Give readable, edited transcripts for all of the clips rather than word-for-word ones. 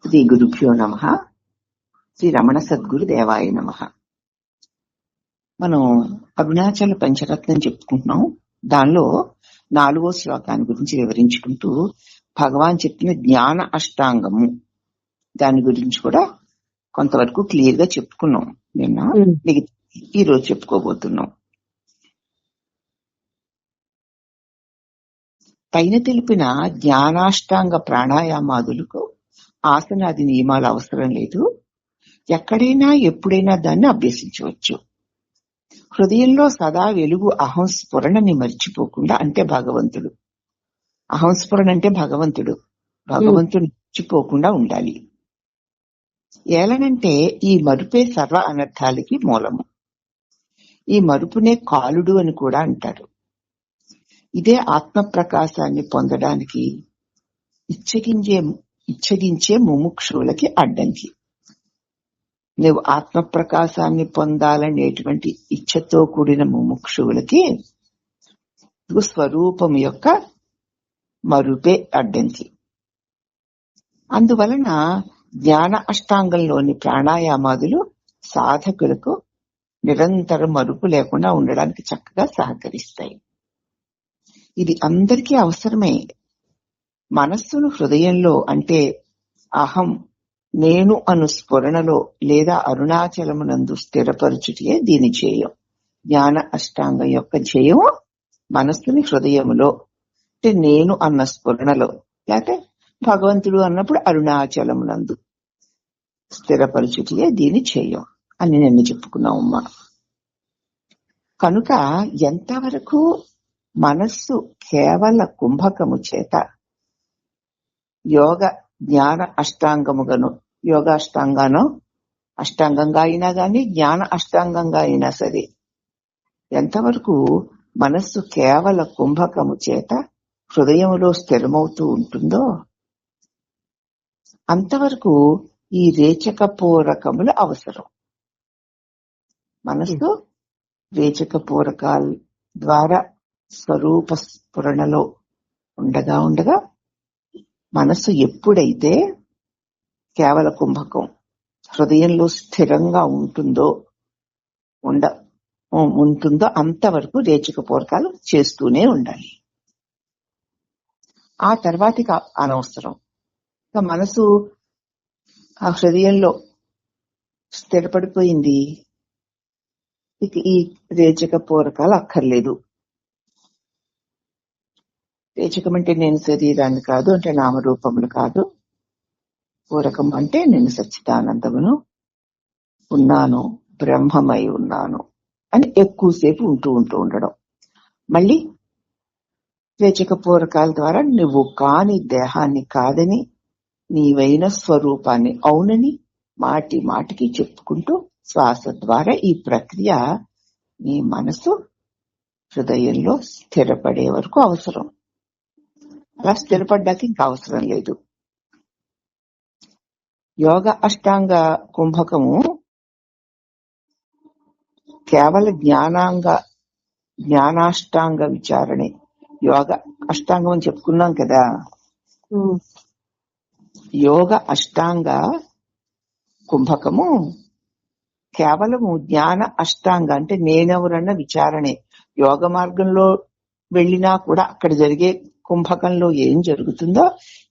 శ్రీ గురుభ్యో నమః. శ్రీ రమణ సద్గురు దేవాయ నమః. మనం అరుణాచల పంచరత్నం చెప్పుకుంటున్నాం. దానిలో 4వ శ్లోకాన్ని గురించి వివరించుకుంటూ భగవాన్ చెప్పిన జ్ఞాన అష్టాంగము దాని గురించి కూడా కొంతవరకు క్లియర్ గా చెప్పుకున్నాం నిన్న. ఈ రోజు చెప్పుకోబోతున్నాం. పైన తెలిపిన జ్ఞానాష్టాంగ ప్రాణాయామాదులకు ఆసనాది నియమాలు అవసరం లేదు. ఎక్కడైనా ఎప్పుడైనా దాన్ని అభ్యసించవచ్చు. హృదయంలో సదా వెలుగు అహంస్ఫురణని మర్చిపోకుండా, అంటే భగవంతుడు, అహంస్ఫురణ అంటే భగవంతుడు మర్చిపోకుండా ఉండాలి. ఏలనంటే ఈ మరుపే సర్వ అనర్థాలకి మూలము. ఈ మరుపునే కాలుడు అని కూడా అంటారు. ఇదే ఆత్మ ప్రకాశాన్ని పొందడానికి ఇచ్చగించే ముముక్షువులకి అడ్డంకి. నువ్వు ఆత్మ ప్రకాశాన్ని పొందాలనేటువంటి ఇచ్చతో కూడిన ముముక్షువులకి స్వరూపం యొక్క మరుపే అడ్డంకి. అందువలన జ్ఞాన అష్టాంగంలోని ప్రాణాయామాదులు సాధకులకు నిరంతరం మరుపు లేకుండా ఉండడానికి చక్కగా సహకరిస్తాయి. ఇది అందరికీ అవసరమే. మనస్సును హృదయంలో, అంటే అహం నేను అను స్ఫురణలో లేదా అరుణాచలమునందు స్థిరపరచుటే దీని ధ్యేయం. జ్ఞాన అష్టాంగం యొక్క ధ్యేయం మనస్సుని హృదయములో, అంటే నేను అన్న స్ఫురణలో, లేకపోతే భగవంతుడు అన్నప్పుడు అరుణాచలమునందు స్థిరపరచుటే దీని ధ్యేయం అని నిన్న చెప్పుకున్నామమ్మా. కనుక ఎంతవరకు మనస్సు కేవల కుంభకము చేత యోగ జ్ఞాన అష్టాంగముగాను, యోగాష్టాంగానో అష్టాంగంగా అయినా గాని జ్ఞాన అష్టాంగంగా అయినా సరే, ఎంతవరకు మనస్సు కేవల కుంభకము చేత హృదయములో స్థిరమవుతూ ఉంటుందో అంతవరకు ఈ రేచక పూరకములు అవసరం. మనస్సు రేచక పూరకాల ద్వారా స్వరూప స్ఫురణలో ఉండగా మనస్సు ఎప్పుడైతే కేవల కుంభకం హృదయంలో స్థిరంగా ఉంటుందో అంతవరకు రేచక పూరకాలు చేస్తూనే ఉండాలి. ఆ తర్వాతికి అనవసరం. మనసు ఆ హృదయంలో స్థిరపడిపోయింది, ఇక ఈ రేచక పూరకాలు అక్కర్లేదు. రేచకం అంటే నేను శరీరాన్ని కాదు, అంటే నామరూపములు కాదు. పూరకం అంటే నేను సచ్చిదానందమును ఉన్నాను, బ్రహ్మమై ఉన్నాను అని ఎక్కువసేపు ఉంటూ ఉండడం. మళ్ళీ రేచక పూరకాల ద్వారా నువ్వు కాని దేహాన్ని కాదని, నీవైన స్వరూపాన్ని అవునని మాటికి చెప్పుకుంటూ శ్వాస ద్వారా ఈ ప్రక్రియ నీ మనసు హృదయంలో స్థిరపడే వరకు అవసరం. అలా స్థిరపడ్డాక ఇంకా అవసరం లేదు. యోగ అష్టాంగ కుంభకము కేవల జ్ఞానాష్టాంగ విచారణే. యోగ అష్టాంగం అని చెప్పుకున్నాం కదా. యోగ అష్టాంగ కుంభకము కేవలము జ్ఞాన అష్టాంగ, అంటే నేనెవరన్న విచారణే. యోగ మార్గంలో వెళ్ళినా కూడా అక్కడ జరిగే కుంభకంలో ఏం జరుగుతుందో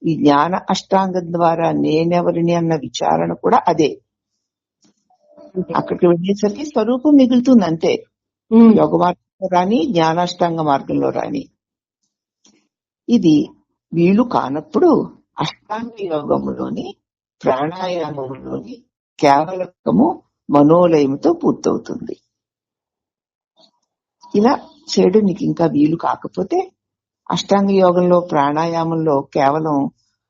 ఈ జ్ఞాన అష్టాంగం ద్వారా నేనెవరిని అన్న విచారణ కూడా అదే. అక్కడికి వెళ్ళేసరికి స్వరూపం మిగులుతుంది అంతే. యోగ మార్గంలో రాని, జ్ఞానాష్టాంగ మార్గంలో రాని. ఇది వీలు కానప్పుడు అష్టాంగ యోగములోని ప్రాణాయామములోని కేవలము మనోలయముతో పూర్తవుతుంది. ఇలా చేయడం నీకు ఇంకా వీలు కాకపోతే అష్టాంగ యోగంలో ప్రాణాయామంలో కేవలం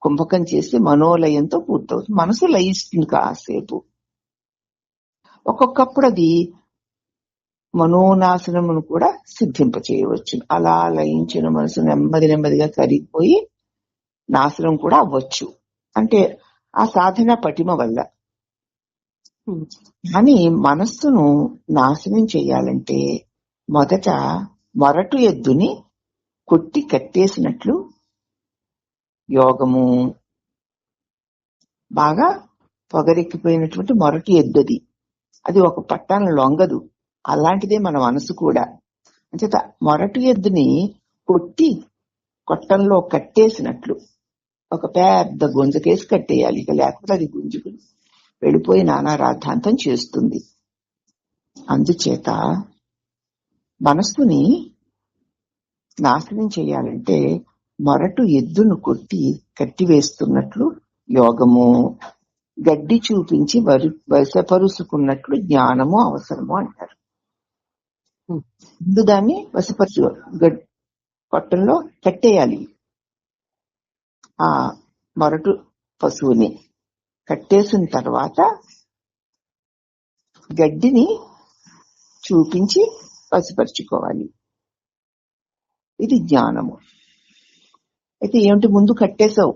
కుంభకం చేసి మనోలయంతో పూర్తవుతుంది. మనసు లయిస్తుంది కాసేపు. ఒక్కొక్కప్పుడు అది మనోనాశనమును కూడా సిద్ధింప చేయవచ్చు. అలా లయించిన మనసు నెమ్మదిగా కరిగిపోయి నాశనం కూడా అవ్వచ్చు, అంటే ఆ సాధన పటిమ వల్ల. కానీ మనస్సును నాశనం చేయాలంటే మొదట మొరటు ఎద్దుని కొట్టి కట్టేసినట్లు యోగము, బాగా పొగరెక్కిపోయినటువంటి మొరటి ఎద్దది. అది ఒక పట్టాన లొంగదు. అలాంటిదే మన మనసు కూడా. అంచేత మొరటి ఎద్దుని కొట్టి కొట్టంలో కట్టేసినట్లు ఒక పెద్ద గుంజకేసి కట్టేయాలి. ఇక లేకపోతే అది గుంజుకుని వెళ్ళిపోయి నానా రాద్ధాంతం చేస్తుంది. అందుచేత మనస్సుని నాశనం చేయాలంటే మొరటు ఎద్దును కొట్టి కట్టివేస్తున్నట్లు యోగము, గడ్డి చూపించి వశపరుచుకున్నట్లు జ్ఞానము అవసరము అంటారు. ముందు దాన్ని వశపరుచు కొట్టంలో కట్టేయాలి. ఆ మొరటు పశువుని కట్టేసిన తర్వాత గడ్డిని చూపించి వశపరుచుకోవాలి. ఇది జ్ఞానము. అయితే ఏమిటి, ముందు కట్టేశావు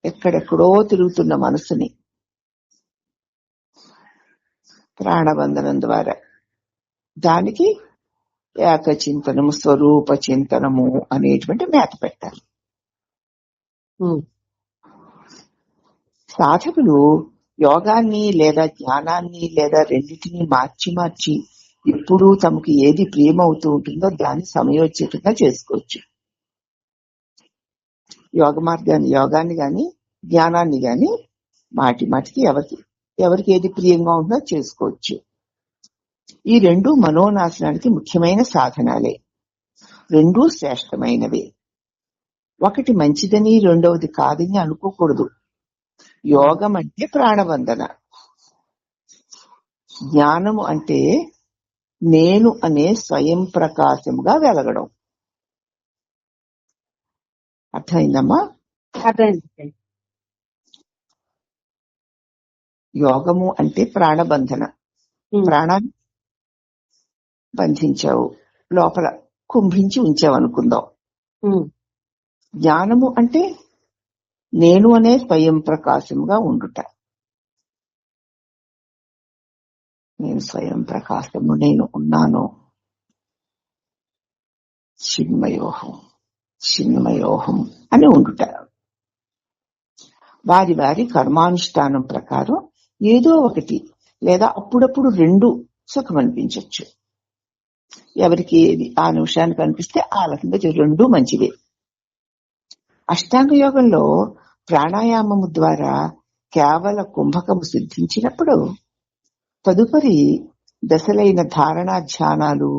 ఎక్కడెక్కడో తిరుగుతున్న మనసుని ప్రాణబంధనం ద్వారా. దానికి ఏకచింతనము, స్వరూప చింతనము అనేటువంటి మేత పెట్టాలి. సాధకులు యోగాన్ని లేదా జ్ఞానాన్ని లేదా రెండింటినీ మార్చి మార్చి ఎప్పుడూ తమకు ఏది ప్రియమవుతూ ఉంటుందో దాన్ని సమయోచితంగా చేసుకోవచ్చు. యోగాన్ని గాని జ్ఞానాన్ని గాని మాటికి ఎవరికి ఏది ప్రియంగా ఉంటుందో చేసుకోవచ్చు. ఈ రెండు మనోనాశనానికి ముఖ్యమైన సాధనాలే. రెండూ శ్రేష్టమైనవే. ఒకటి మంచిదని రెండవది కాదని అనుకోకూడదు. యోగం అంటే ప్రాణబంధన, జ్ఞానము అంటే నేను అనే స్వయం ప్రకాశముగా వెలగడం. అర్థమైందమ్మా? అర్థమైంది. యోగము అంటే ప్రాణబంధన. ప్రాణాన్ని బంధించావు, లోపల కుంభించి ఉంచావు అనుకుందాం. జ్ఞానము అంటే నేను అనే స్వయం ప్రకాశముగా ఉండుట. నేను స్వయం ప్రకాశము, నేను ఉన్నాను. చిన్మయోహం అని ఉండుట. వారి వారి కర్మానుష్ఠానం ప్రకారం ఏదో ఒకటి లేదా అప్పుడప్పుడు రెండు సుఖం అనిపించవచ్చు. ఎవరికి ఏది ఆ నిమిషానికి అనిపిస్తే ఆ రకంగా రెండు మంచివే. అష్టాంగ యోగంలో ప్రాణాయామము ద్వారా కేవల కుంభకము సిద్ధించినప్పుడు తదుపరి దశలైన ధారణ, ధ్యానాలు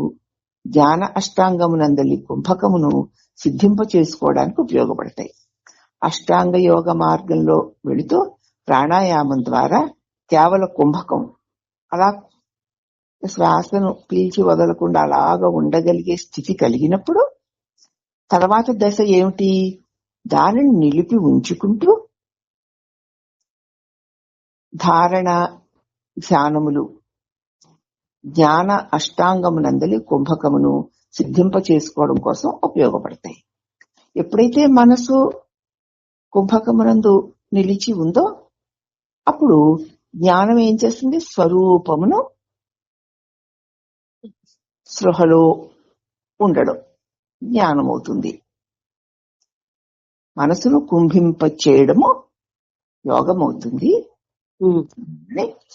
జ్ఞాన అష్టాంగమునందలి కుంభకమును సిద్ధింప చేసుకోవడానికి ఉపయోగపడతాయి. అష్టాంగ యోగ మార్గంలో వెళుతూ ప్రాణాయామం ద్వారా కేవల కుంభకం, అలా శ్వాసను పీల్చి వదలకుండా అలాగా ఉండగలిగే స్థితి కలిగినప్పుడు తర్వాత దశ ఏమిటి, దానిని నిలిపి ఉంచుకుంటూ ధారణ, ధ్యానములు జ్ఞాన అష్టాంగమునందలి కుంభకమును సిద్ధింప చేసుకోవడం కోసం ఉపయోగపడతాయి. ఎప్పుడైతే మనసు కుంభకమునందు నిలిచి ఉందో అప్పుడు జ్ఞానం ఏం చేస్తుంది, స్వరూపమును స్పృహలో ఉండడం జ్ఞానమవుతుంది. మనసును కుంభింప చేయడము యోగమవుతుంది.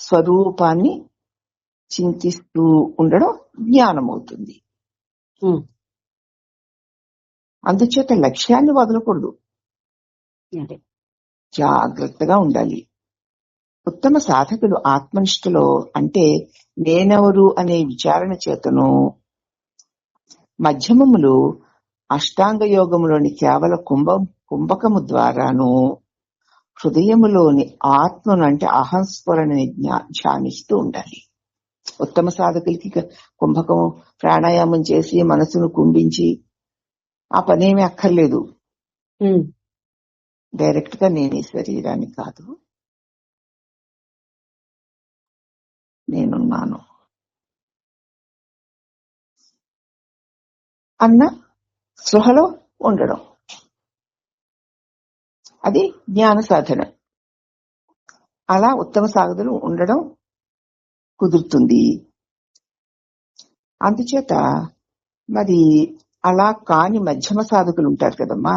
స్వరూపాన్ని చింతిస్తూ ఉండడం జ్ఞానమవుతుంది. అందుచేత లక్ష్యాన్ని వదలకూడదు, జాగ్రత్తగా ఉండాలి. ఉత్తమ సాధకులు ఆత్మనిష్టలో అంటే నేనెవరు అనే విచారణ చేతను, మధ్యమములు అష్టాంగ యోగములోని కేవల కుంభకము ద్వారాను, హృదయములోని ఆత్మను అంటే అహంస్ఫురణని ధ్యానిస్తూ ఉండాలి. ఉత్తమ సాధకులకి కుంభకము ప్రాణాయామం చేసి మనసును కుంభించి ఆ పనేమీ అక్కర్లేదు. డైరెక్ట్ గా నేను ఈ శరీరాన్ని కాదు, నేనున్నాను అన్న స్పృహలో ఉండడం, అది జ్ఞాన సాధన. అలా ఉత్తమ సాధకులు ఉండడం కుదురుతుంది. అందుచేత మరి అలా కాని మధ్యమ సాధకులు ఉంటారు కదమ్మా,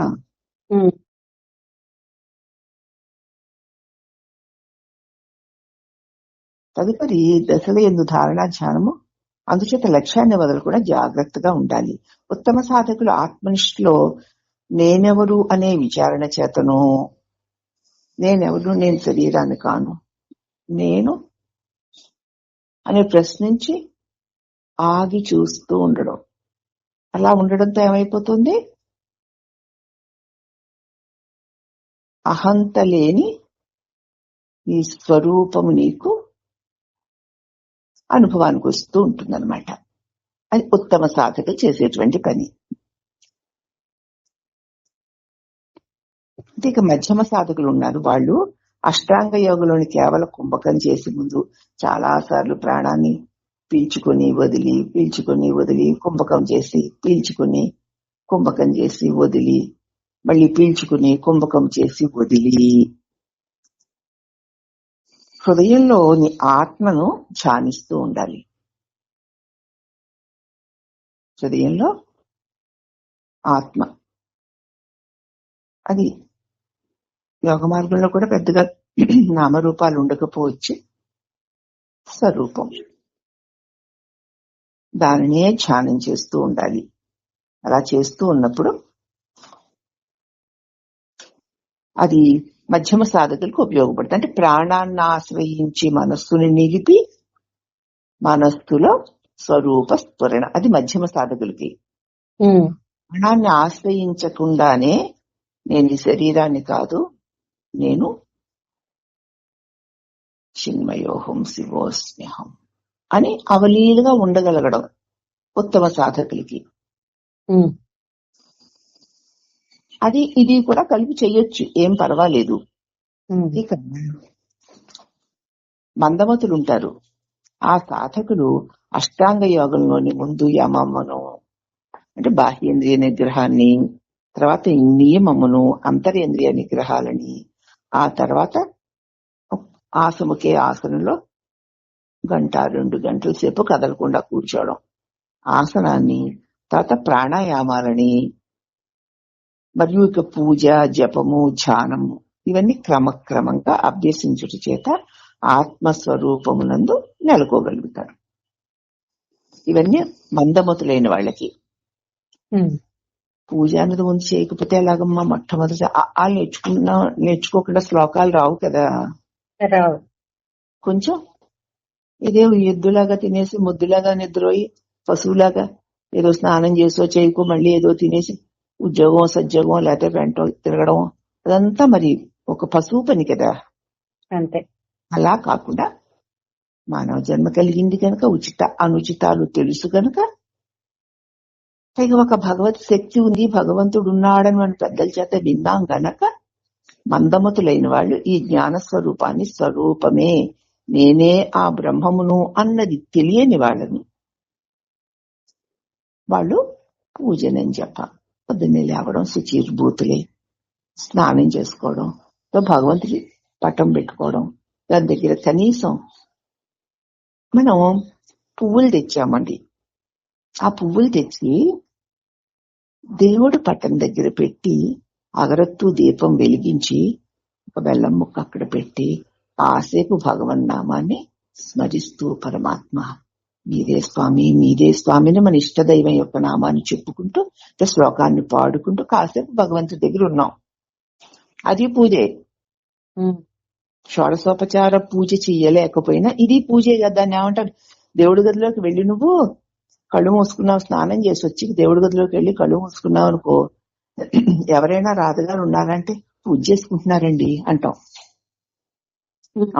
తదుపరి దశల యందు ధారణ ధ్యానము. అందుచేత లక్ష్యాన్ని వదలకుండా జాగ్రత్తగా ఉండాలి. ఉత్తమ సాధకులు ఆత్మనిష్ఠలో నేనెవరు అనే విచారణ చేతను, నేనెవరు, నేను శరీరాన్ని కాను, నేను అని ప్రశ్నించి ఆగి చూస్తూ ఉండడం. అలా ఉండడంతో ఏమైపోతుంది? అహంత లేని నీ స్వరూపము నీకు అనుభవానికి వస్తూ ఉంటుందన్నమాట. అది ఉత్తమ సాధకులు చేసేటువంటి పని. ఇక మధ్యమ సాధకులు ఉన్నారు. వాళ్ళు అష్టాంగ యోగంలోని కేవలం కుంభకం చేసే ముందు చాలా సార్లు ప్రాణాన్ని పీల్చుకొని వదిలి, పీల్చుకొని వదిలి, కుంభకం చేసి పీల్చుకొని కుంభకం చేసి వదిలి, మళ్ళీ పీల్చుకుని కుంభకం చేసి వదిలి, హృదయంలో నీ ఆత్మను ధ్యానిస్తూ ఉండాలి. హృదయంలో ఆత్మ, అది యోగ మార్గంలో కూడా పెద్దగా నామరూపాలు ఉండకపోవచ్చు, స్వరూపం, దానినే ధ్యానం చేస్తూ ఉండాలి. అలా చేస్తూ ఉన్నప్పుడు అది మధ్యమ సాధకులకు ఉపయోగపడుతుంది. అంటే ప్రాణాన్ని ఆశ్రయించి మనస్సుని నిలిపి మనస్సులో స్వరూప స్ఫురణ, అది మధ్యమ సాధకులకి. ప్రాణాన్ని ఆశ్రయించకుండానే నేను ఈ శరీరాన్ని కాదు, నేను చిన్మయోహం శివోస్మ్యహం అని అవలీలుగా ఉండగలగడం ఉత్తమ సాధకులకి. అది ఇది కూడా కలిపి చెయ్యొచ్చు, ఏం పర్వాలేదు. ఇక మందమతులు ఉంటారు. ఆ సాధకులు అష్టాంగ యోగంలోని ముందు యమమును అంటే బాహ్యేంద్రియ నిగ్రహాన్ని, తర్వాత నియమమును అంతరేంద్రియ నిగ్రహాలని, ఆ తర్వాత ఆసముకే ఆసనంలో 1-2 గంటల సేపు కదలకుండా కూర్చోవడం, ఆసనాన్ని, తర్వాత ప్రాణాయామాలని, మరియు ఇక పూజ, జపము, ధ్యానము, ఇవన్నీ క్రమక్రమంగా అభ్యసించుట చేత ఆత్మస్వరూపమునందు నెలకోగలుగుతారు. ఇవన్నీ మందమతులైన వాళ్ళకి. పూజ అనేది ముందు చేయకపోతే ఎలాగమ్మా? మొట్టమొదటి నేర్చుకోకుండా శ్లోకాలు రావు కదా. కొంచెం ఇదే ఎద్దులాగా తినేసి ముద్దులాగా నిద్రోయి పశువులాగా ఏదో స్నానం చేసో చేయకో మళ్ళీ ఏదో తినేసి ఉద్యోగం సద్యోగం లేకపోతే వెంట తిరగడం, అదంతా మరి ఒక పశువు పని కదా. అంతే. అలా కాకుండా మానవ జన్మ కలిగింది కనుక ఉచిత అనుచితాలు తెలుసు కనుక, పైగా ఒక భగవత్ శక్తి ఉంది, భగవంతుడు ఉన్నాడని మన పెద్దల చేత విన్నాం గనక మందమతులైన వాళ్ళు ఈ జ్ఞాన స్వరూపాన్ని, స్వరూపమే నేనే ఆ బ్రహ్మమును అన్నది తెలియని వాళ్ళని వాళ్ళు పూజనని చెప్ప పొద్దున్నే లేవడం, శుచిర్భూతులే స్నానం చేసుకోవడం, భగవంతుడి పటం పెట్టుకోవడం, దాని దగ్గర కనీసం మనం పువ్వులు తెచ్చామండి, ఆ పువ్వులు తెచ్చి దేవుడి పట్టం దగ్గర పెట్టి అగరత్తు దీపం వెలిగించి ఒక బెల్లం ముక్క అక్కడ పెట్టి ఆసేపు భగవన్నామాన్ని స్మరిస్తూ పరమాత్మ మీదే స్వామి, మీదే స్వామిని మన ఇష్టదైవం యొక్క నామాన్ని చెప్పుకుంటూ శ్లోకాన్ని పాడుకుంటూ కాసేపు భగవంతుడి దగ్గర ఉన్నాం. అది పూజే. షోడశోపచార పూజ చెయ్యలేకపోయినా ఇది పూజే కదా. దాన్ని ఏమంటారు? దేవుడి గదిలోకి వెళ్ళి నువ్వు కళ్ళు మూసుకున్నావు, స్నానం చేసి వచ్చి దేవుడి గదిలోకి వెళ్ళి కళ్ళు మూసుకున్నావు అనుకో, ఎవరైనా రాధగారు ఉన్నారంటే పూజ చేసుకుంటున్నారండి అంటాం.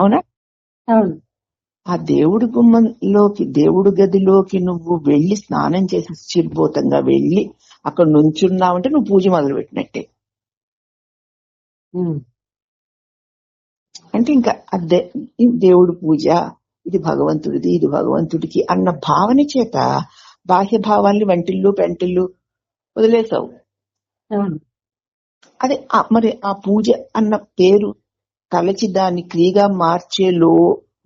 అవునా? అవును. ఆ దేవుడి గుమ్మంలోకి, దేవుడి గదిలోకి నువ్వు వెళ్లి స్నానం చేసి చిరుభూతంగా వెళ్లి అక్కడ నుంచున్నావంటే నువ్వు పూజ మొదలు పెట్టినట్టే. అంటే ఇంకా అదే దేవుడి పూజ, ఇది భగవంతుడిది, ఇది భగవంతుడికి అన్న భావన చేత బాహ్య భావాల్ని వంటిల్లు పెంటిల్లు వదిలేసావు. అదే మరి ఆ పూజ అన్న పేరు తలచి దాన్ని క్రియగా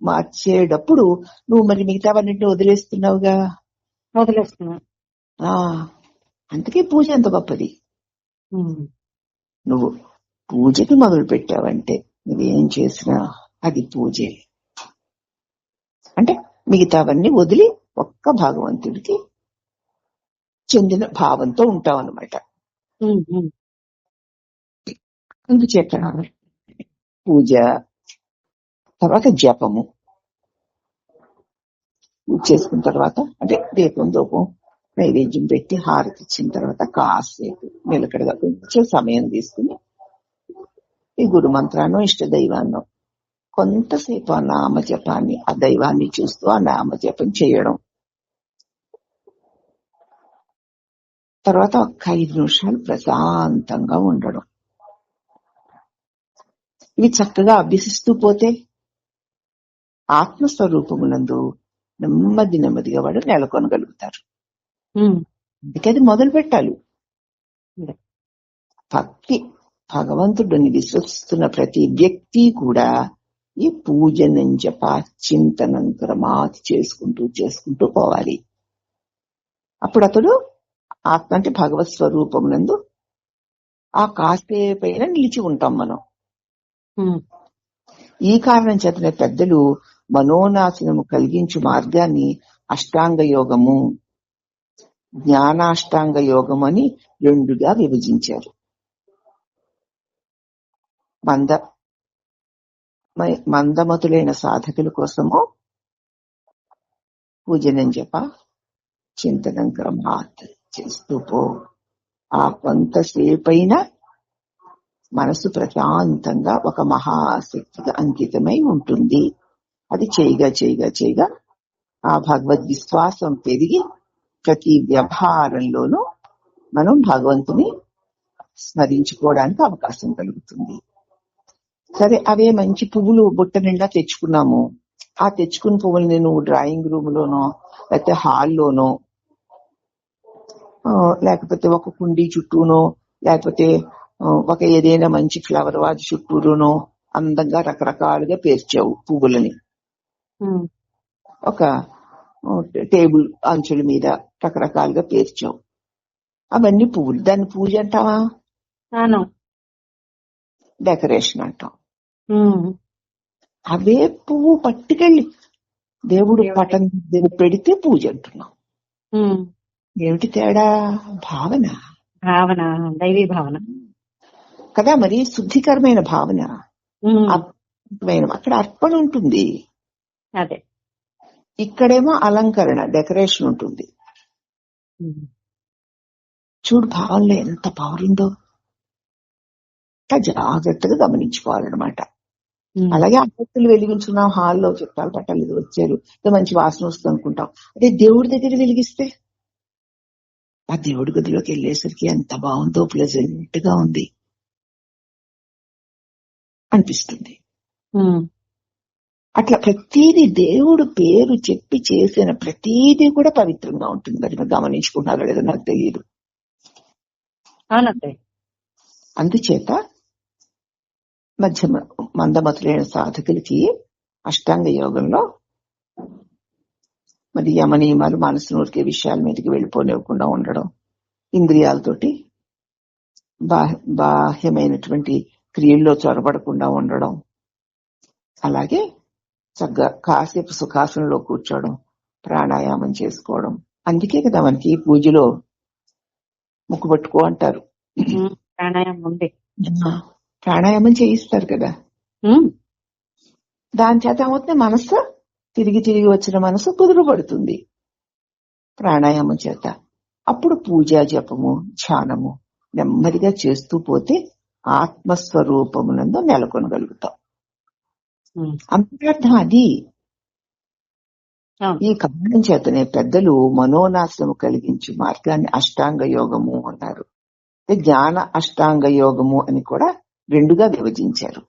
మార్చేటప్పుడు నువ్వు మరి మిగతావన్నింటినీ వదిలేస్తున్నావుగా. వదిలేస్తున్నా. అందుకే పూజ ఎంత గొప్పది. నువ్వు పూజకి మొదలు పెట్టావంటే నువ్వేం చేసినా అది పూజే. అంటే మిగతావన్నీ వదిలి ఒక్క భగవంతుడికి చెందిన భావంతో ఉంటాం అన్నమాట. అందుచేత పూజ తర్వాత జపము పూజ చేసుకున్న తర్వాత అంటే దీపం దూపం నైవేద్యం పెట్టి హారతి ఇచ్చిన తర్వాత కాసేపు నిలకడగా కొంచెం సమయం తీసుకుని ఈ గురు మంత్రాన్ని ఇష్ట దైవాన్ని కొంతసేపు ఆ నామజపాన్ని ఆ దైవాన్ని చూస్తూ ఆ నామజపం చేయడం. తర్వాత ఒక 5 నిమిషాలు ప్రశాంతంగా ఉండడం. ఇవి చక్కగా అభ్యసిస్తూ పోతే ఆత్మస్వరూపమునందు నెమ్మది నెమ్మదిగా వాడు నెలకొనగలుగుతారు. అందుకే అది మొదలు పెట్టాలి. భక్తి భగవంతుడిని విశ్వసిస్తున్న ప్రతి వ్యక్తి కూడా ఈ పూజనం జప చింతనం క్రమాతి చేసుకుంటూ పోవాలి. అప్పుడు అతడు ఆత్మ అంటే భగవత్ స్వరూపమునందు ఆ కాసేపైన నిలిచి ఉంటాం మనం. ఈ కారణం చేతనే పెద్దలు మనోనాశనము కలిగించు మార్గాన్ని అష్టాంగ యోగము, జ్ఞానాష్టాంగ యోగం అని 2గా విభజించారు. మందమతులైన సాధకుల కోసము పూజనం జప చింతనం క్రమాత్ చేస్తూ పో. ఆ కొంతసేపైన మనసు ప్రశాంతంగా ఒక మహాశక్తిగా అంకితమై ఉంటుంది. అది చేయగా ఆ భగవద్ విశ్వాసం పెరిగి ప్రతి వ్యవహారంలోనూ మనం భగవంతుని స్మరించుకోవడానికి అవకాశం కలుగుతుంది. సరే, అవే మంచి పువ్వులు బుట్ట నిండా తెచ్చుకున్నాము. ఆ తెచ్చుకున్న పువ్వులు నేను డ్రాయింగ్ రూమ్ లోనో లేకపోతే హాల్లోనో లేకపోతే ఒక కుండీ చుట్టూనో లేకపోతే ఒక ఏదైనా మంచి ఫ్లవర్ వాజ్ చుట్టూరునో అందంగా రకరకాలుగా పేర్చావు పువ్వులని. ఒక టేబుల్ అంచుల మీద రకరకాలుగా పేర్చావు. అవన్నీ పువ్వులు. దాన్ని పూజ అంటావా? డెకరేషన్ అంటాం. అవే పువ్వు పట్టుకెళ్ళి దేవుడు పటం పెడితే పూజ అంటున్నాం. ఏమిటి తేడా? భావన దైవీ భావన కదా. మరి శుద్ధికరమైన భావన, అక్కడ అర్పణ ఉంటుంది. అదే ఇక్కడేమో అలంకరణ డెకరేషన్ ఉంటుంది. చూడు భావనలో ఎంత పవర్ ఉందో జాగ్రత్తగా గమనించుకోవాలన్నమాట. అలాగే అగరత్తులు వెలిగించుకున్నాం, హాల్లో చుట్టాలు పట్టాలు వచ్చారు, మంచి వాసన వస్తుంది అనుకుంటాం. అదే దేవుడి దగ్గర వెలిగిస్తే ఆ దేవుడి గదిలోకి వెళ్ళేసరికి ఎంత బాగుందో, ప్లెజెంట్ గా ఉంది అనిపిస్తుంది. అట్లా ప్రతిదీ దేవుడు పేరు చెప్పి చేసిన ప్రతిదీ కూడా పవిత్రంగా ఉంటుంది. మరి గమనించుకుంటున్నారో లేదో నాకు తెలియదు. అందుచేత మందమతులైన సాధకులకి అష్టాంగ యోగంలో మరి యమనియమాలు, మనసు నూరికే విషయాల మీదకి వెళ్ళిపోనివ్వకుండా ఉండడం, ఇంద్రియాలతోటి బాహ్యమైనటువంటి క్రియల్లో చొరబడకుండా ఉండడం, అలాగే చక్కగా కాసేపు సుఖాసనంలో కూర్చోవడం, ప్రాణాయామం చేసుకోవడం. అందుకే కదా మనకి పూజలో ముక్కు పట్టుకో అంటారు. ప్రాణాయామం చేయిస్తారు కదా. దాని చేత ఏమవుతుంది? మనసు తిరిగి వచ్చిన మనసు కుదురుపడుతుంది ప్రాణాయామం చేత. అప్పుడు పూజ జపము ధ్యానము నెమ్మదిగా చేస్తూ పోతే ఆత్మస్వరూపమునందు నెలకొనగలుగుతాం. అంతర్థం అది. ఈ కారణం చేతనే పెద్దలు మనోనాశనము కలిగించి మార్గాన్ని అష్టాంగ యోగము అన్నారు. జ్ఞాన అష్టాంగ యోగము అని కూడా 2గా విభజించారు.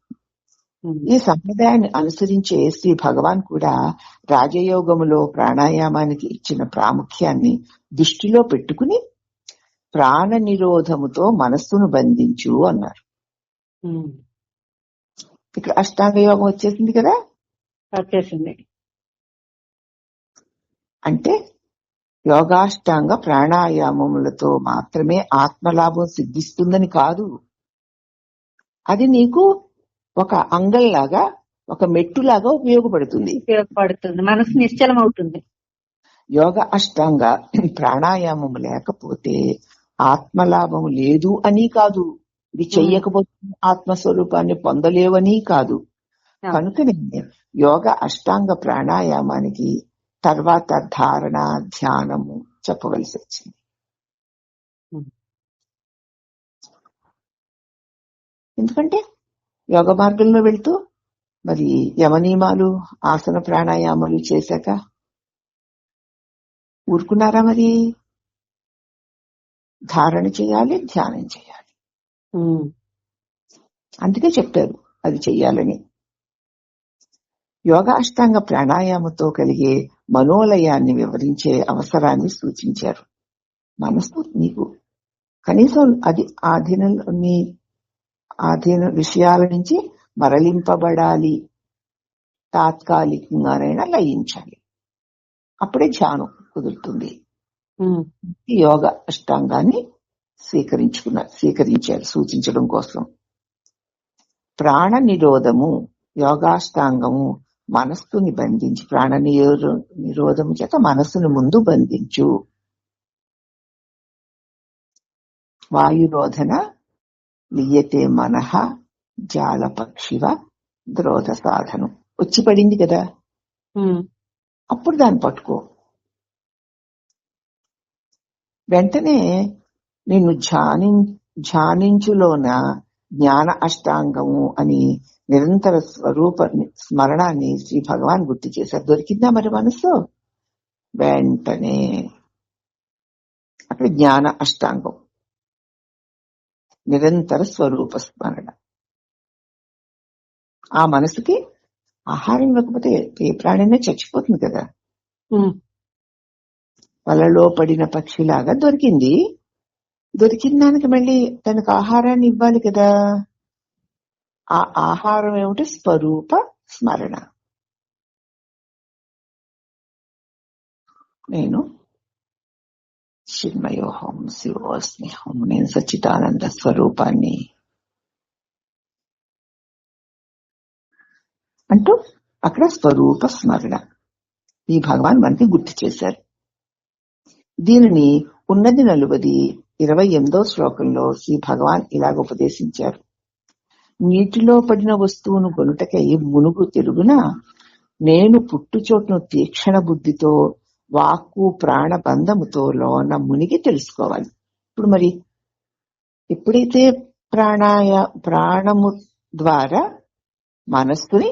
ఈ సంప్రదాయాన్ని అనుసరించే శ్రీ భగవాన్ కూడా రాజయోగములో ప్రాణాయామానికి ఇచ్చిన ప్రాముఖ్యాన్ని దృష్టిలో పెట్టుకుని ప్రాణ నిరోధముతో మనస్సును బంధించు అన్నారు. ఇక్కడ అష్టాంగ యోగం వచ్చేసింది కదా. వచ్చేసింది అంటే యోగాష్టాంగ ప్రాణాయామములతో మాత్రమే ఆత్మలాభం సిద్ధిస్తుందని కాదు. అది నీకు ఒక అంగంలాగా ఒక మెట్టులాగా ఉపయోగపడుతుంది. మనసు నిశ్చలం అవుతుంది. యోగ అష్టాంగ ప్రాణాయామం లేకపోతే ఆత్మలాభం లేదు అని కాదు, ఇది చెయ్యకపోతే ఆత్మస్వరూపాన్ని పొందలేవని కాదు. కనుకనే యోగ అష్టాంగ ప్రాణాయామానికి తర్వాత ధారణ, ధ్యానము చెప్పవలసి వచ్చింది. ఎందుకంటే యోగ మార్గంలో వెళ్తూ మరి యమనియమాలు, ఆసన ప్రాణాయామాలు చేశాక ఊరుకున్నారా? మరి ధారణ చేయాలి, ధ్యానం చేయాలి. అందుకే చెప్పారు అది చెయ్యాలని. యోగ అష్టాంగ ప్రాణాయామంతో కలిగే మనోలయాన్ని వివరించే అవసరాన్ని సూచించారు. మనసు నీకు కనీసం అది ఆధీన విషయాల నుంచి మరలింపబడాలి, తాత్కాలికంగానైనా లయించాలి. అప్పుడే కుదురుతుంది. యోగ అష్టాంగాన్ని స్వీకరించారు సూచించడం కోసం. ప్రాణ నిరోధము, యోగాష్టాంగము మనస్సుని బంధించి, ప్రాణ నిరోధము చేత మనస్సును ముందు బంధించు. వాయురోధన లియతే మనః జాలపక్షివ ద్రోధ సాధనం వచ్చి పడింది కదా, అప్పుడు దాన్ని పట్టుకో. వెంటనే నిన్ను ధ్యానించులోన జ్ఞాన అష్టాంగము అని నిరంతర స్వరూప స్మరణాన్ని శ్రీ భగవాన్ గుర్తు చేశారు. దొరికిందా మరి మనసు? వెంటనే అక్కడ జ్ఞాన అష్టాంగం, నిరంతర స్వరూప స్మరణ. ఆ మనసుకి ఆహారం ఇవ్వకపోతే ఏ ప్రాణైనా చచ్చిపోతుంది కదా. వలలో పడిన పక్షిలాగా దొరికింది. దొరికిన దానికి మళ్ళీ తనకు ఆహారాన్ని ఇవ్వాలి కదా. ఆ ఆహారం ఏమిటి? స్వరూప స్మరణ. నేను చిన్మయోహం, శివోస్మిహం, నేను సచ్చిదానంద స్వరూపాన్ని అంటూ అక్కడ స్వరూప స్మరణ ఈ భగవాన్ మనకి గుర్తు చేశారు. దీనిని ఉన్నది 28వ శ్లోకంలో శ్రీ భగవాన్ ఇలాగ ఉపదేశించారు. నీటిలో పడిన వస్తువును కొనుటకై మునుగు తిరుగున నేను పుట్టుచోటును తీక్షణ బుద్ధితో వాక్కు ప్రాణబంధముతో లోన మునిగి తెలుసుకోవాలి. ఇప్పుడు మరి ఎప్పుడైతే ప్రాణము ద్వారా మనస్సుని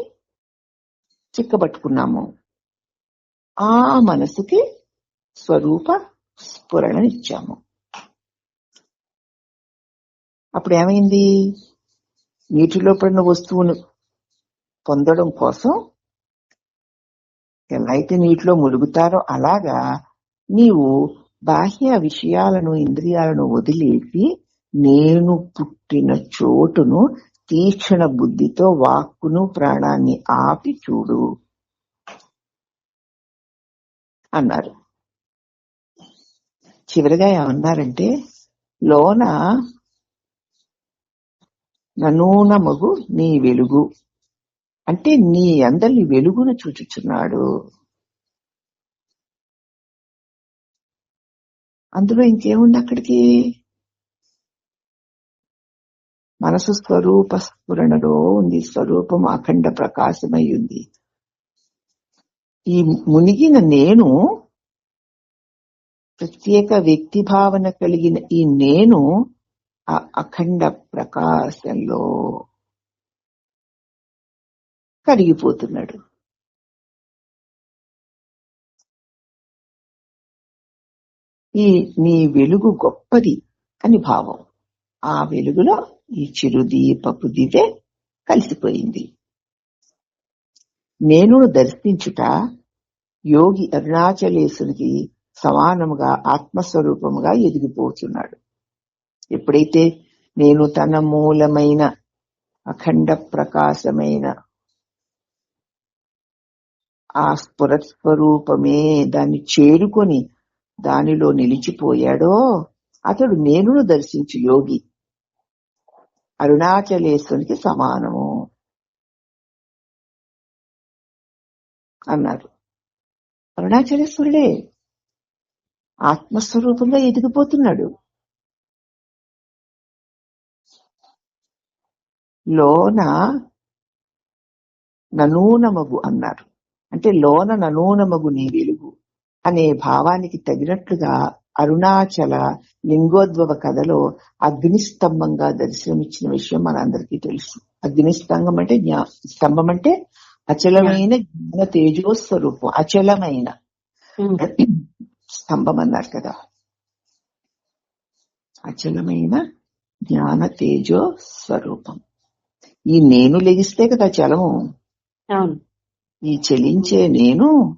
చిక్కబట్టుకున్నామో ఆ మనసుకి స్వరూప స్ఫురణనిచ్చాము. అప్పుడు ఏమైంది? నీటిలో పడిన వస్తువును పొందడం కోసం ఎలా అయితే నీటిలో ములుగుతారో అలాగా నీవు బాహ్య విషయాలను, ఇంద్రియాలను వదిలేసి నేను పుట్టిన చోటును తీక్షణ బుద్ధితో వాక్కును ప్రాణాన్ని ఆపి చూడు అన్నారు. చివరిగా ఏమన్నారంటే, లోన ననూనమగు నీ వెలుగు అంటే నీ అందరి వెలుగును చూచుచున్నాడు. అందులో ఇంకేముంది? అక్కడికి మనసు స్వరూప స్ఫురణలో ఉంది. స్వరూపం అఖండ ప్రకాశమై ఉంది. ఈ మునిగిన నేను, ప్రత్యేక వ్యక్తి భావన కలిగిన ఈ నేను ఆ అఖండ ప్రకాశంలో కరిగిపోతున్నాడు. ఈ నీ వెలుగు గొప్పది అని భావం. ఆ వెలుగులో ఈ చిరుదీపపు దివే కలిసిపోయింది. నేను దర్శించుట యోగి అరుణాచలేశ్వరికి సమానముగా ఆత్మస్వరూపముగా ఎదిగిపోతున్నాడు. ఎప్పుడైతే నేను తన మూలమైన అఖండ ప్రకాశమైన ఆ స్ఫురస్వరూపమే దాన్ని చేరుకొని దానిలో నిలిచిపోయాడో అతడు నేనును దర్శించు యోగి అరుణాచలేశ్వరికి సమానము. అన్నారు. అరుణాచలేశ్వరుడే ఆత్మస్వరూపంగా ఎదిగిపోతున్నాడు. లోన ననూనమగు అన్నారు. అంటే లోన ననూనమగు నీ వెలుగు అనే భావానికి తగినట్లుగా అరుణాచల లింగోద్భవ కథలో అగ్నిస్తంభంగా దర్శనమిచ్చిన విషయం మనందరికీ తెలుసు. అగ్నిస్తంభం అంటే స్తంభం అంటే అచలమైన జ్ఞాన తేజోస్వరూపం. అచలమైన స్తంభం అన్నారు కదా. అచలమైన జ్ఞాన తేజో స్వరూపం. ఈ నేను లెగిస్తే కదా చలము. ఈ చలించే నేను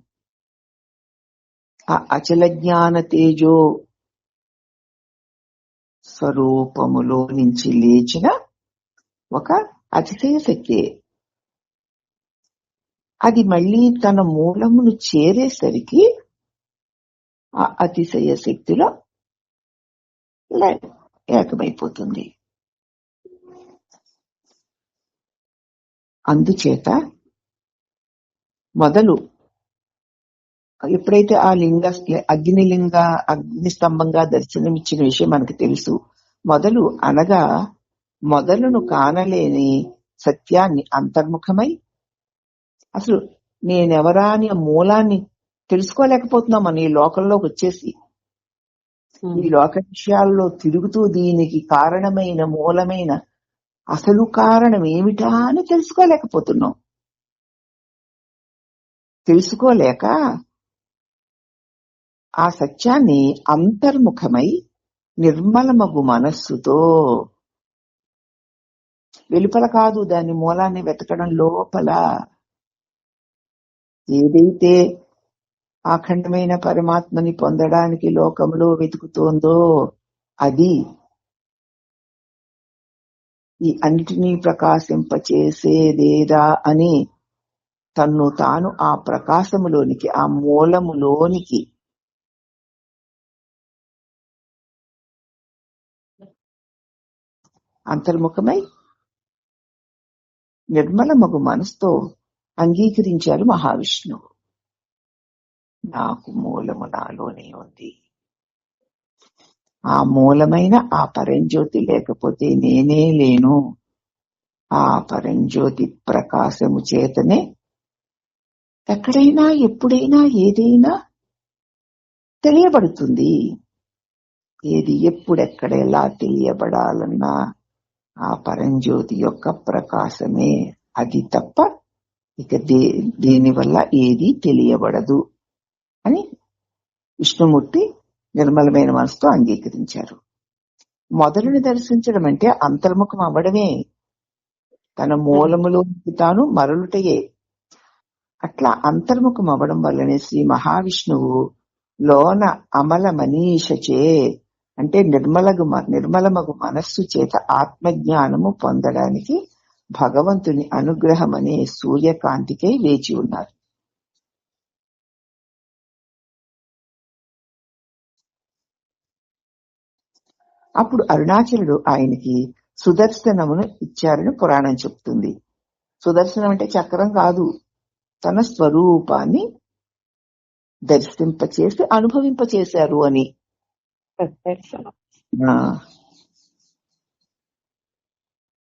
ఆ అచల జ్ఞాన తేజో స్వరూపములో నుంచి లేచిన ఒక అతిశయ శక్తి. అది మళ్ళీ తన మూలమును చేరేసరికి ఆ అతిశయ శక్తిలో ఏకమైపోతుంది. అందుచేత మొదలు ఎప్పుడైతే ఆ అగ్ని స్తంభంగా దర్శనమిచ్చిన విషయం మనకు తెలుసు. మొదలు అనగా మొదలును కానలేని సత్యాన్ని అంతర్ముఖమై అసలు నేనెవరా అని మూలాన్ని తెలుసుకోలేకపోతున్నాం మనం ఈ లోకంలోకి వచ్చేసి. ఈ లోక విషయాల్లో తిరుగుతూ దీనికి కారణమైన మూలమైన అసలు కారణం ఏమిటా అని తెలుసుకోలేకపోతున్నాం. తెలుసుకోలేక ఆ సత్యాన్ని అంతర్ముఖమై నిర్మలమగు మనస్సుతో, వెలుపల కాదు దాని మూలాన్ని వెతకడం, లోపల ఏదైతే అఖండమైన పరమాత్మని పొందడానికి లోకంలో వెతుకుతోందో అది ఈ అన్నిటినీ ప్రకాశింపచేసేదేదా అని తన్ను తాను ఆ ప్రకాశములోనికి, ఆ మూలములోనికి అంతర్ముఖమై నిర్మలమగు మనసుతో అంగీకరించారు మహావిష్ణువు. నాకు మూలము నాలోనే ఉంది. ఆ మూలమైన ఆ పరంజ్యోతి లేకపోతే నేనే లేను. ఆ పరంజ్యోతి ప్రకాశము చేతనే ఎక్కడైనా ఎప్పుడైనా ఏదైనా తెలియబడుతుంది. ఏది ఎప్పుడెక్కడ ఎలా తెలియబడాలన్నా ఆ పరంజ్యోతి యొక్క ప్రకాశమే. అది తప్ప ఇక దేనివల్ల ఏది తెలియబడదు అని విష్ణుమూర్తి నిర్మలమైన మనసుతో అంగీకరించారు. మొదలుని దర్శించడం అంటే అంతర్ముఖం అవ్వడమే, తన మూలములోకి తాను మరలుటయే. అట్లా అంతర్ముఖం అవ్వడం వల్లనే శ్రీ మహావిష్ణువు లోన అమల మనీషచే అంటే నిర్మలమగు మనస్సు చేత ఆత్మజ్ఞానము పొందడానికి భగవంతుని అనుగ్రహం అనే సూర్యకాంతికై వేచి ఉన్నారు. అప్పుడు అరుణాచలుడు ఆయనకి సుదర్శనమును ఇచ్చారని పురాణం చెప్తుంది. సుదర్శనం అంటే చక్రం కాదు, తన స్వరూపాన్ని దర్శింపచేసి అనుభవింపచేశారు అని.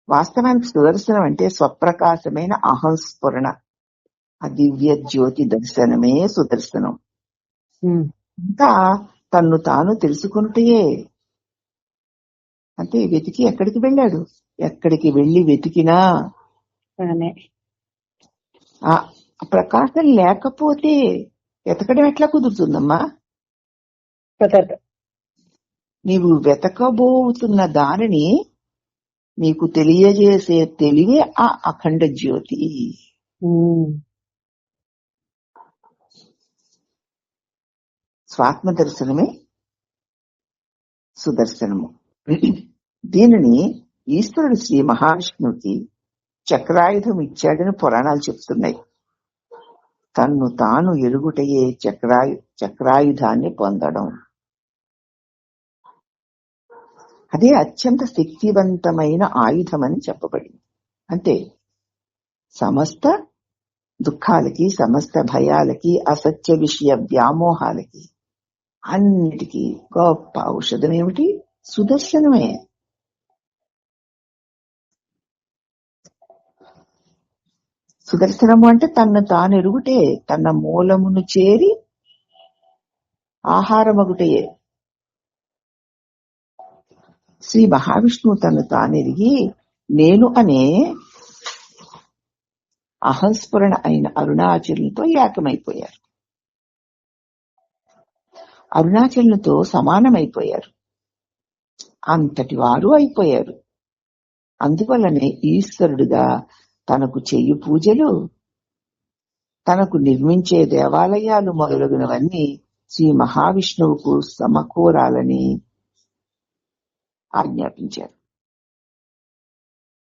వాస్తవానికి సుదర్శనం అంటే స్వప్రకాశమైన అహంస్ఫురణ, ఆ దివ్య జ్యోతి దర్శనమే సుదర్శనం. ఇంకా తన్ను తాను తెలుసుకుంటే అంటే వెతికి ఎక్కడికి వెళ్ళాడు, ఎక్కడికి వెళ్లి వెతికినా ఆ ప్రకాశం లేకపోతే వెతకడం ఎట్లా కుదురుతుందమ్మా? నీవు వెతకబోతున్న దానిని నీకు తెలియజేసే తెలివే ఆ అఖండ జ్యోతి. స్వాత్మ దర్శనమే సుదర్శనము. దీనిని ఈశ్వరుడు శ్రీ మహావిష్ణువుకి చక్రాయుధం ఇచ్చాడని పురాణాలు చెప్తున్నాయి. తన్ను తాను ఎరుగుటయే చక్రాయుధాన్ని పొందడం. అదే అత్యంత శక్తివంతమైన ఆయుధం అని చెప్పబడింది. అంతే, సమస్త దుఃఖాలకి, సమస్త భయాలకి, అసత్య విషయ వ్యామోహాలకి అన్నిటికీ గొప్ప ఔషధం ఏమిటి? సుదర్శనమే. సుదర్శనము అంటే తన్ను తానెరుగుటే, తన మూలమును చేరి ఆహారమగుటయే. శ్రీ మహావిష్ణువు తను తానెరిగి నేను అనే అహంస్ఫురణ అయిన అరుణాచలునితో ఏకమైపోయారు. అరుణాచలునితో సమానమైపోయారు. అంతటి వారు అయిపోయారు. అందువల్లనే ఈశ్వరుడుగా తనకు చెయ్యి పూజలు, తనకు నిర్మించే దేవాలయాలు మొదలగునవన్నీ శ్రీ మహావిష్ణువుకు సమకూరాలని ఆజ్ఞాపించారు.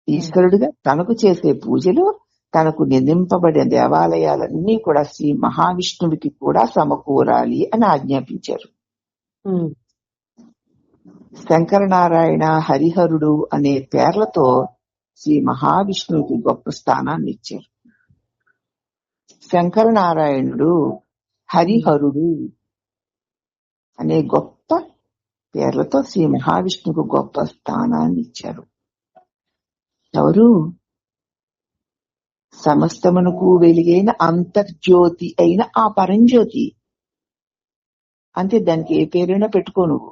ఈశ్వరుడిగా తనకు చేసే పూజలు, తనకు నిర్మింపబడిన దేవాలయాలన్నీ కూడా శ్రీ మహావిష్ణువుకి కూడా సమకూరాలి అని ఆజ్ఞాపించారు. శంకరనారాయణ, హరిహరుడు అనే పేర్లతో శ్రీ మహావిష్ణువుకి గొప్ప స్థానాన్ని ఇచ్చారు. శంకరనారాయణుడు, హరిహరుడు అనే గొప్ప పేర్లతో శ్రీ మహావిష్ణువుకు గొప్ప స్థానాన్ని ఇచ్చారు. ఎవరు? సమస్తమునకు వెలిగైన అంతర్జ్యోతి అయిన ఆ పరంజ్యోతి. అంతే, దానికి ఏ పేరైనా పెట్టుకో నువ్వు.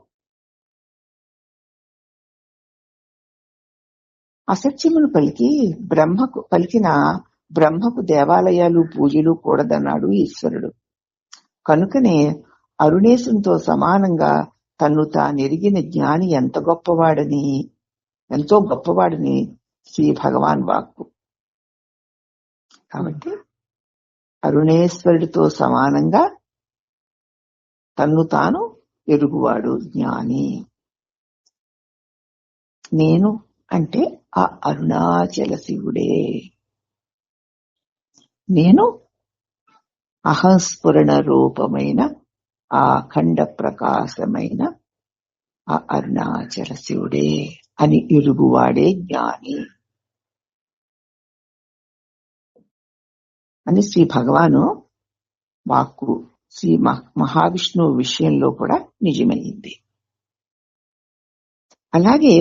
అసత్యమును పలికిన బ్రహ్మకు దేవాలయాలు పూజలు కూడదన్నాడు ఈశ్వరుడు. కనుకనే అరుణేశంతో సమానంగా తన్ను తానెరిగిన జ్ఞాని ఎంతో గొప్పవాడని శ్రీ భగవాన్ వాక్కు. కాబట్టి అరుణేశ్వరుడితో సమానంగా తన్ను తాను ఎరుగువాడు జ్ఞాని. నేను అంటే ఆ అరుణాచల శివుడే. నేను అహంస్ఫురణ రూపమైన ఆ అఖండ ప్రకాశమైన ఆ అరుణాచల శివుడే అని ఎరుగువాడే జ్ఞాని అని శ్రీ భగవాను వాక్కు శ్రీ మహావిష్ణువు విషయంలో కూడా నిజమైంది. అలాగే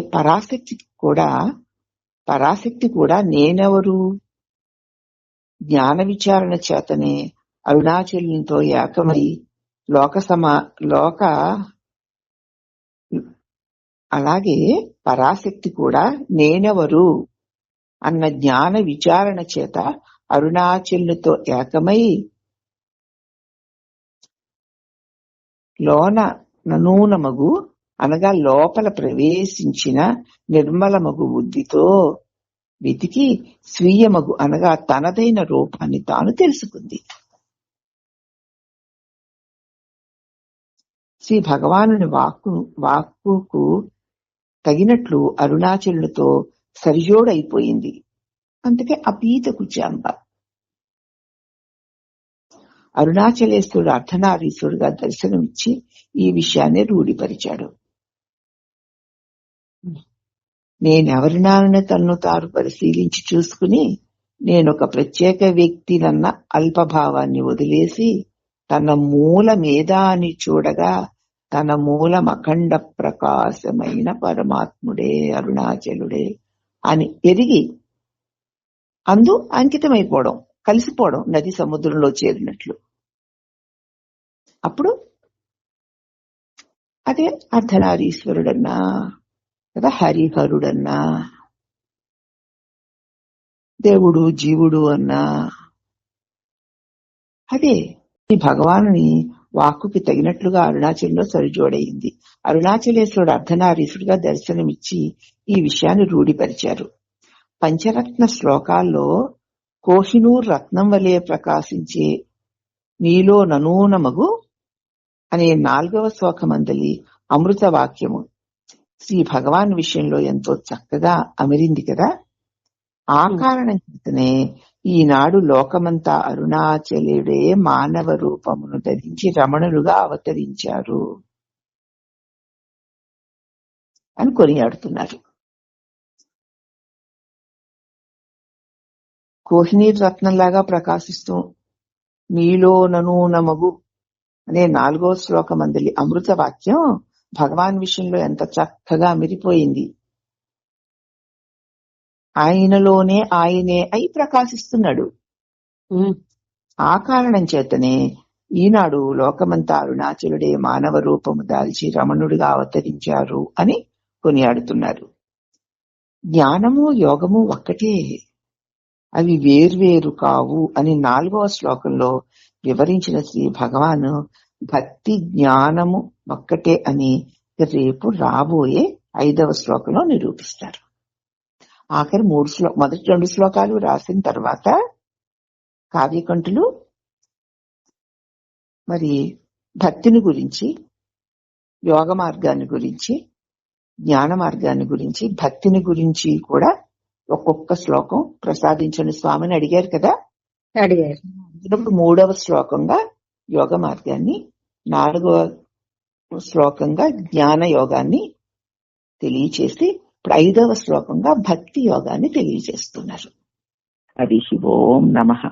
పరాశక్తి కూడా నేనెవరు? జ్ఞాన విచారణ చేతనే అరుణాచలునితో ఏకమై అలాగే పరాశక్తి కూడా నేనెవరు అన్న జ్ఞాన విచారణ చేత అరుణాచలునితో ఏకమై లోన ననూనమగు అనగా లోపల ప్రవేశించిన నిర్మలమగు బుద్ధితో వెతికి స్వీయమగు అనగా తనదైన రూపాన్ని తాను తెలుసుకుంది. శ్రీ భగవానుని వాక్కుకు తగినట్లు అరుణాచలునితో సరిజోడైపోయింది. అందుకే అపీత కుచాంబ. అరుణాచలేశ్వరుడు అర్ధనారీశ్వరుడుగా దర్శనమిచ్చి ఈ విషయాన్ని రూఢిపరిచాడు. నేనెవరినానని తన్ను తాను పరిశీలించి చూసుకుని నేనొక ప్రత్యేక వ్యక్తినన్న అల్పభావాన్ని వదిలేసి తన మూలమేదా అని చూడగా తన మూలం అఖండ ప్రకాశమైన పరమాత్ముడే, అరుణాచలుడే అని ఎరిగి అందు అంకితమైపోవడం, కలిసిపోవడం, నది సముద్రంలో చేరినట్లు. అప్పుడు అదే అర్ధనారీశ్వరుడన్నా కదా, హరిహరుడన్నా, దేవుడు జీవుడు అన్నా అదే ఈ భగవానుని వాక్కుకి తగినట్లుగా అరుణాచలంలో సరిజోడయింది. అరుణాచలేశ్వరుడు అర్ధనారీశ్వరుడుగా దర్శనమిచ్చి ఈ విషయాన్ని రూఢిపరిచారు. పంచరత్న శ్లోకాల్లో కోహినూర్ రత్నం వలె ప్రకాశించే నీలో ననూనమగు అనే 4వ శ్లోకమందలి అమృత వాక్యము శ్రీ భగవాన్ విషయంలో ఎంతో చక్కగా అమరింది కదా. ఆ కారణం చేతనే ఈనాడు లోకమంతా అరుణాచలుడే మానవ రూపమును ధరించి రమణులుగా అవతరించారు అని కొనియాడుతున్నారు. కోహినీర్ రత్నంలాగా ప్రకాశిస్తూ మీలో నమగు అనే 4వ శ్లోకమందలి అమృత వాక్యం భగవాన్ విషయంలో ఎంత చక్కగా మిరిపోయింది. ఆయనలోనే ఆయనే అయి ప్రకాశిస్తున్నాడు. ఆ కారణం చేతనే ఈనాడు లోకమంతా అరుణాచలుడే మానవ రూపము దాల్చి రమణుడిగా అవతరించారు అని కొనియాడుతున్నారు. జ్ఞానము యోగము ఒక్కటే, అవి వేర్వేరు కావు అని 4వ శ్లోకంలో వివరించిన శ్రీ భగవాను భక్తి జ్ఞానము ఒక్కటే అని రేపు రాబోయే 5వ శ్లోకంలో నిరూపిస్తారు. ఆఖరి మొదటి 2 శ్లోకాలు రాసిన తర్వాత కావ్యకంఠులు మరి భక్తిని గురించి, యోగ మార్గాన్ని గురించి, జ్ఞాన మార్గాన్ని గురించి, భక్తిని గురించి కూడా ఒక్కొక్క శ్లోకం ప్రసాదించండి స్వామిని అడిగారు కదా. అడిగారు. ఇప్పుడు 3వ శ్లోకంగా యోగ మార్గాన్ని, 4వ శ్లోకంగా జ్ఞాన యోగాన్ని తెలియచేసి ఇప్పుడు 5వ శ్లోకంగా భక్తి యోగాన్ని తెలియజేస్తున్నారు. హరి ఓం నమః.